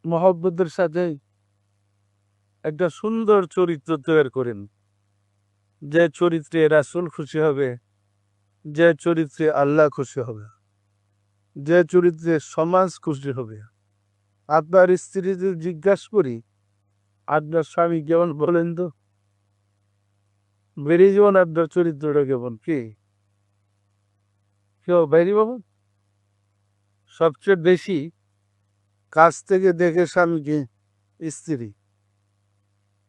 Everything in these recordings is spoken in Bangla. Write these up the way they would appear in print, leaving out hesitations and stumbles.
মহব্বতের সাথে একটা সুন্দর চরিত্র তৈরি করেন, যে চরিত্রে রাসূল খুশি হবে, যে চরিত্রে আল্লাহ খুশি হবে, যে চরিত্রে সমাজ খুশি হবে। আপনার স্ত্রী যদি জিজ্ঞাসা করি, আপনার স্বামী কেমন বলেন তো, বেরিয়ে যাবেন আপনার চরিত্রটা কেমন, কি কেউ বেরিয়ে পাবেন? সবচেয়ে বেশি কাছ থেকে দেখে স্বামীকে স্ত্রী,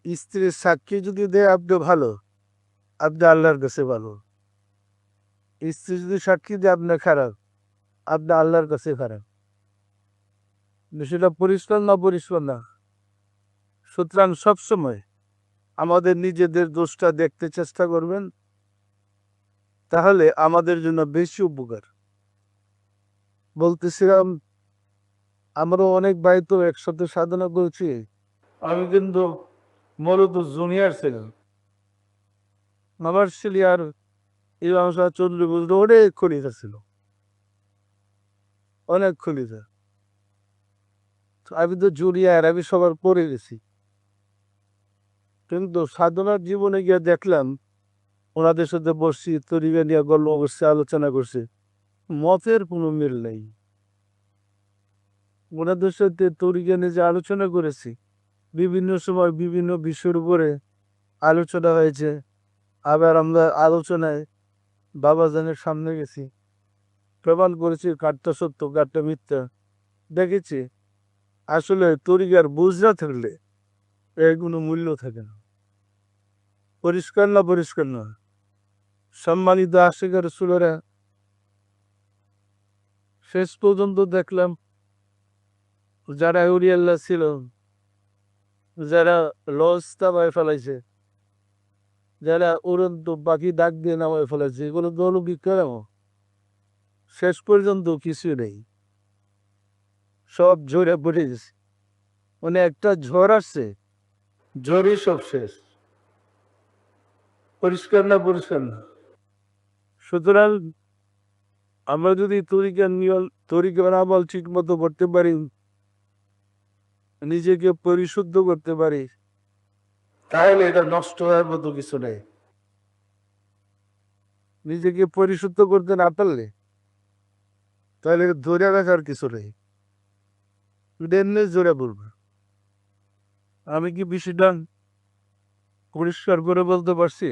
স্ত্রীর সাক্ষী যদি দেয় আপনি ভালো, আপনি আল্লাহর কাছে ভালো। স্ত্রী যদি সাক্ষী দেয় আপনার খারাপ, আপনি আল্লাহর কাছে খারাপ। সেটা পরিষ্কার না? পরিষ্কার না? সুতরাং সবসময় আমাদের নিজেদের দোষটা দেখতে চেষ্টা করবেন, তাহলে আমাদের জন্য বেশি উপকার। বলতেছিলাম, আমরাও অনেক ভাই তো একসাথে সাধনা করেছি। আমি কিন্তু মূলত জুনিয়র ছিলাম। আমার সিনিয়র ইমাম সাহেব চৌধুরী বুঝলো অনেক খলিফা ছিল, অনেক খলিফা। আমি তো জুনিয়র, আমি সবার পরে গেছি। কিন্তু সাধনার জীবনে গিয়ে দেখলাম, ওনাদের সাথে বসছি, তরিকা নিয়ে গল্প করছে, আলোচনা করছে, মতের কোনো মিল নেই। ওনাদের সাথে তরিকা নিয়ে যে আলোচনা করেছি, বিভিন্ন সময় বিভিন্ন বিষয়ের উপরে আলোচনা হয়েছে। আবার আমরা আলোচনায় বাবাজানের সামনে গেছি, প্রমাণ করেছি কারটা সত্য কারটা মিথ্যা। দেখেছি আসলে তরিকার বুঝ না থাকলে এর কোনো মূল্য থাকে না। পরিষ্কার না? পরিষ্কার না? সম্মানিত আশিক রাসূলেরা, শেষ পর্যন্ত দেখলাম যারা আউলিয়াল্লাহ ছিল, যারা লস নামায় ফেলাইছে, যারা উড়ন্ত পাখি ডাক দিয়ে নামায় ফেলাইছে, এগুলো দৌলকি কেন? শেষ পর্যন্ত কিছু নেই, সব ঝরে পড়ে গেছে। মানে একটা ঝড় আসছে, ঝড়ে সব শেষ। পরিষ্কার না? পরিষ্কার না? সুতরাং আমরা যদি তরিকার নিয়ম, তরিকার আমল ঠিক মতো করতে পারি, নিজেকে পরিশুদ্ধ করতে পারি, তাহলে এটা নষ্ট হওয়ার মতো কিছু নেই। নিজেকে পরিশুদ্ধ করতে না পারলে তাহলে ধরে রাখার কিছু নেই, এমনি জোরে পড়বে। আমি কি বিষয়টা পরিষ্কার করে বলতে পারছি?